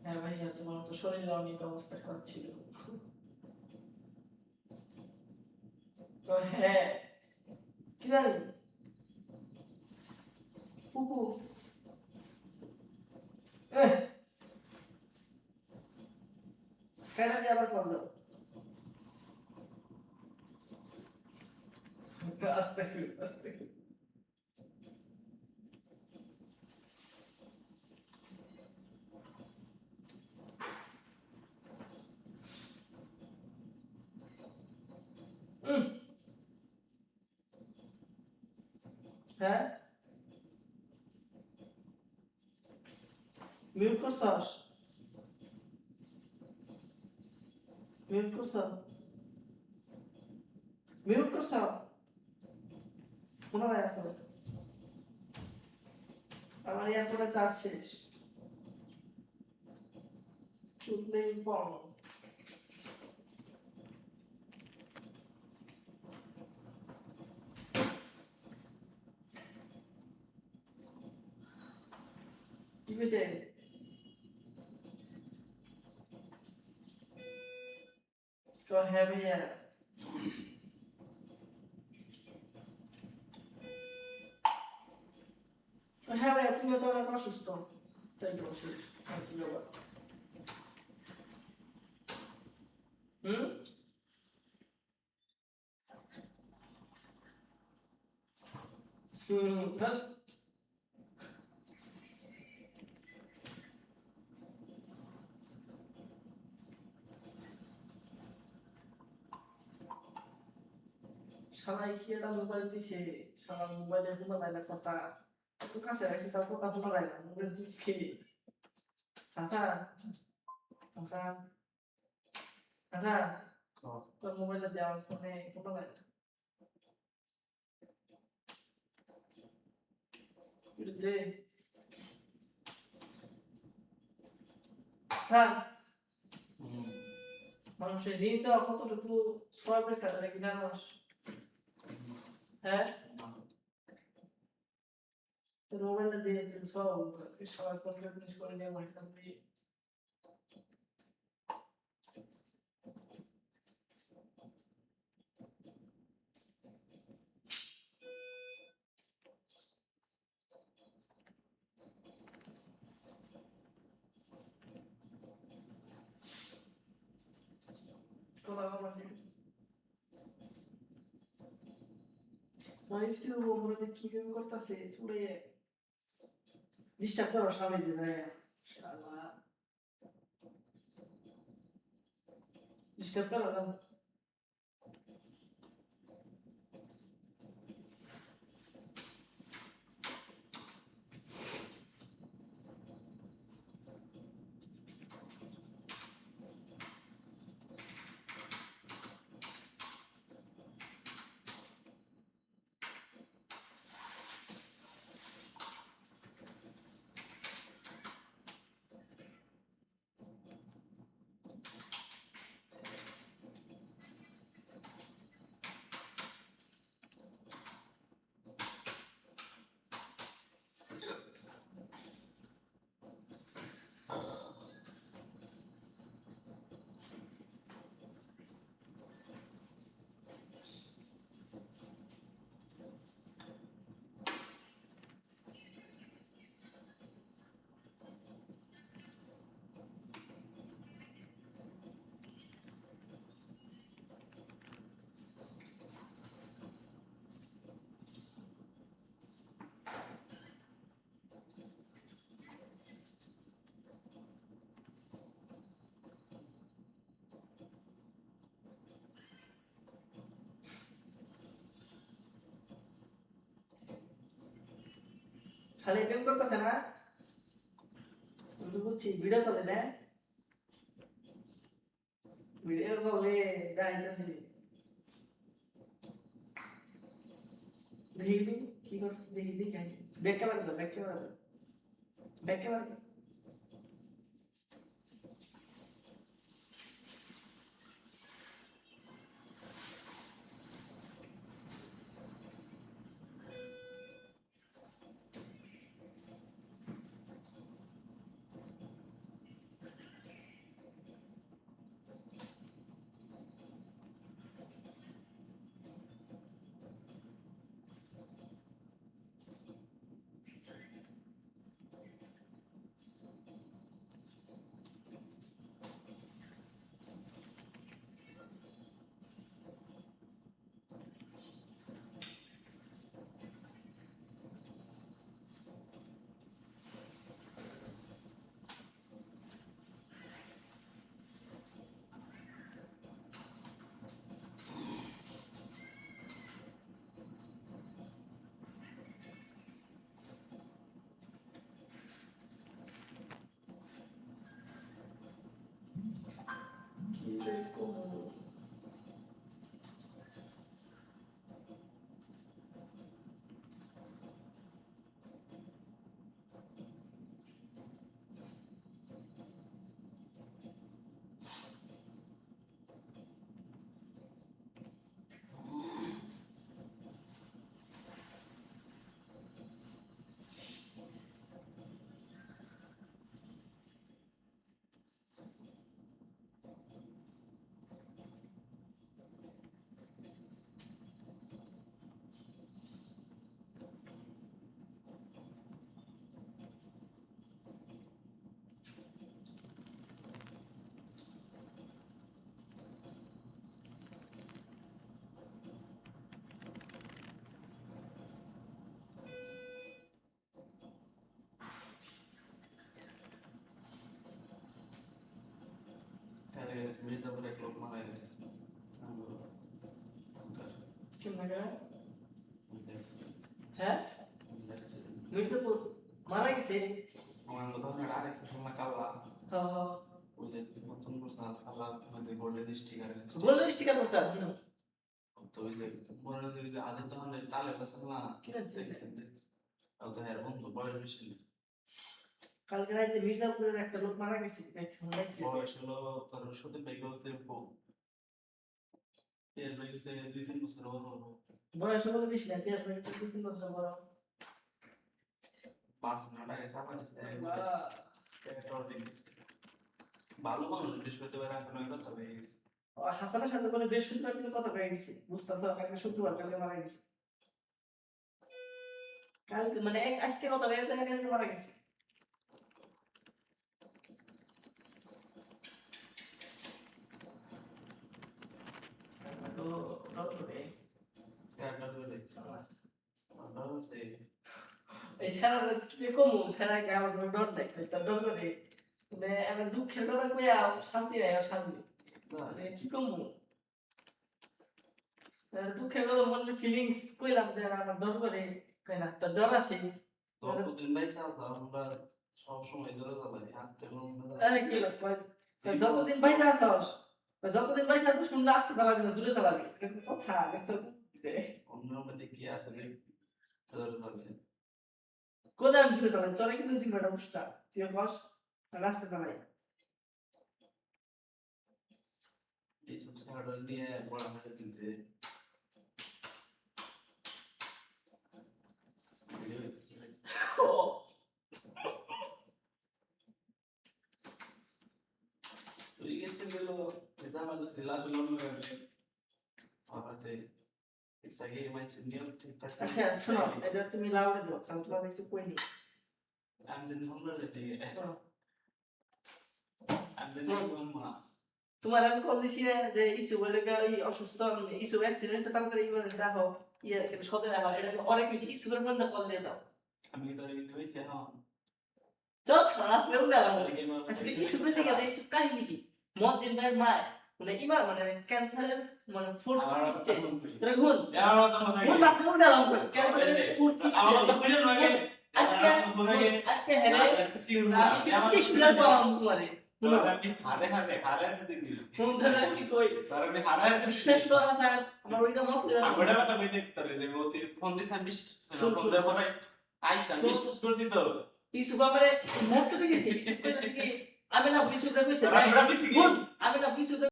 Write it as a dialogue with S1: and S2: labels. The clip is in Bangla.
S1: হ্যাঁ ভাইয়া, তোমার তো শরীরে অনেক অবস্থা খারাপ ছিল। তো হ্যাঁ, কি জানি পুপু কেটা দিয়ে আবার কল দাও। আস্তে আস্তে হ্যাঁ মিউট করছস? মিউট করছ? মিউট করছ? শোনা যায় না তো। আমার এয়ারপোর্টে চার্জ শেষ। চুদলেই কম। কি হয়েছে? তো হ্যাঁ ভাইয়া, হ্যাঁ ভাইয়া, তুমিও তো অনেক অসুস্থ। চাইতে অসুস্থ আর কি ব্যাপার? হুম ধর। সবাই কি একটা মোবাইল দিছে, সবার মোবাইলে শোনা যায় না কথা। তো কাছে রাখি তার কথা শোনা যায় না, মোবাইল দুঃখে। আচ্ছা আচ্ছা আচ্ছা, তোর মোবাইলটা দিয়ে আমার ফোনে শোনা যায় না। যে হ্যাঁ, মানুষের ঋণ দেওয়া কতটুকু সবের কাছে কি জানোস? হ্যাঁ, তোর মোবাইলটা দিয়ে সব সবার কন্ট্যাক্ট জিনিস করে নিয়ে আমার এখান থেকে কথা বলছি। মানুষটি উপরে কি কেমন করতেছে চুড়ে ডিস্টার্ব করো স্বামী দিবে। শালা ডিস্টার্ব করো না। শালি প্রেম করতেছে না? আমি তো বুঝছি ভিডিও কলে না, ভিডিও কলে যাইতেছি। দেখি তুই কি করছিস, দেখি দেখি ব্যাক ক্যামেরা দাও, ব্যাক ক্যামেরা দাও, ব্যাক ক্যামেরা দাও।
S2: মির্জাপুরে এক লোক মারা গেছে
S1: হ্যাঁ মির্জাপুর মারা গেছে
S2: আমার দোকানে আরেক সময় কালা ওই যে নতুন প্রসাদ কালা আমাদের গোল্ডেন স্টিকার
S1: গোল্ডেন স্টিকার প্রসাদ
S2: তো ওই যে বড় যে আদের দোকানে তালে প্রসাদ না আর তো হ্যাঁ বন্ধু বয়স বেশি
S1: কালকে রাতে মির্জাপুরের একটা লোক মারা গেছে
S2: বয়স হলো তোর সাথে বেগে হতে এর বেগেছে 2-3 বছর হলো
S1: বয়স হলো বেশি না 2-3 বছর বড়
S2: পাঁচ নাটা গেছে আমার ভালো মানুষ বৃহস্পতিবার এখন কথা হয়ে গেছে
S1: হাসানের সাথে বলে বৃহস্পতিবার দিন কথা হয়ে গেছে বুঝতেছো কালকে শুক্রবার কালকে মারা গেছে কালকে মানে আজকে কথা হয়ে গেছে কালকে মারা গেছে এই সারা কি কমু সারা গাও ডর দেখতে তো ডর করে মানে আমি দুঃখের কথা কইয়া শান্তি নাই শান্তি মানে কি কমু দুঃখের কথা মনে ফিলিংস কইলাম যে আমার ডর করে কই না তো ডর আছে
S2: যতদিন বাইসা আমরা সব সময় ধরে যাবানি আজকে
S1: কি লোক যতদিন বাইসা আছস যতদিন বাইসা আছস শুনলে আসতে চালাবি না জুড়ে চালাবি কথা দেখছো
S2: অন্য মধ্যে কি আছে ধরে যাবে
S1: কোন আমি জুড়ে চালাই চলে কিন্তু জিম্মাটা উষ্টা তুই কস রাস্তা চালাই
S2: এই সব সাড়া নিয়ে বড় মাঠে দিতে তুই গেছে গেল আমার তো সিলা শুলো না আমাতে এক্সাগে মাইছে নিয়ম ঠিকঠাক
S1: আচ্ছা শোনো এটা তুমি লাউডে দাও কারণ তোমার দেখছি কইনি
S2: আমি জানি হোমরা যেতে আমি জানি সোমা
S1: তোমার আমি কল দিছি যে ইস্যু বলে এই অসুস্থ ইস্যু অ্যাক্সিডেন্ট হয়েছে তারপরে ইমানে দেখো ইয়ে কেন সদে রাখো এটা অনেক বেশি ইস্যু করে বন্ধ কল দিয়ে দাও
S2: আমি তো রিভিউ হইছে হ্যাঁ
S1: চল খারাপ দেও না আচ্ছা ইস্যু করে দেখে ইস্যু কাহিনী কি মজিদ ভাইয়ের মা মানে ইমার মানে ক্যান্সারের মানে ফোর্থ স্টেজ তোরা ঘুর
S2: আমার তো মনে
S1: ঘুর লাতে উঠে গেলাম ক্যান্সারের ফোর্থ স্টেজ
S2: আমার তো মনে লাগে
S1: আজকে হেরে আমি কি শুনলাম পাওয়াম তোমারে
S2: হারে হারে হারে দিছি
S1: ফোন ধরে আমি কই
S2: আমি হারে
S1: বিশ্বাস করা স্যার আমার ওইটা মত
S2: আমরা কথা কই দেখতে রে যে মতি ফোন দিছ আমি ফোন দেব না আইসা মিস করছি তো
S1: ইসু বাবারে মত তো গেছে ইসু কইছে কি আমি না ইসু কইছে
S2: আমরা বেশি
S1: আমি না ইসু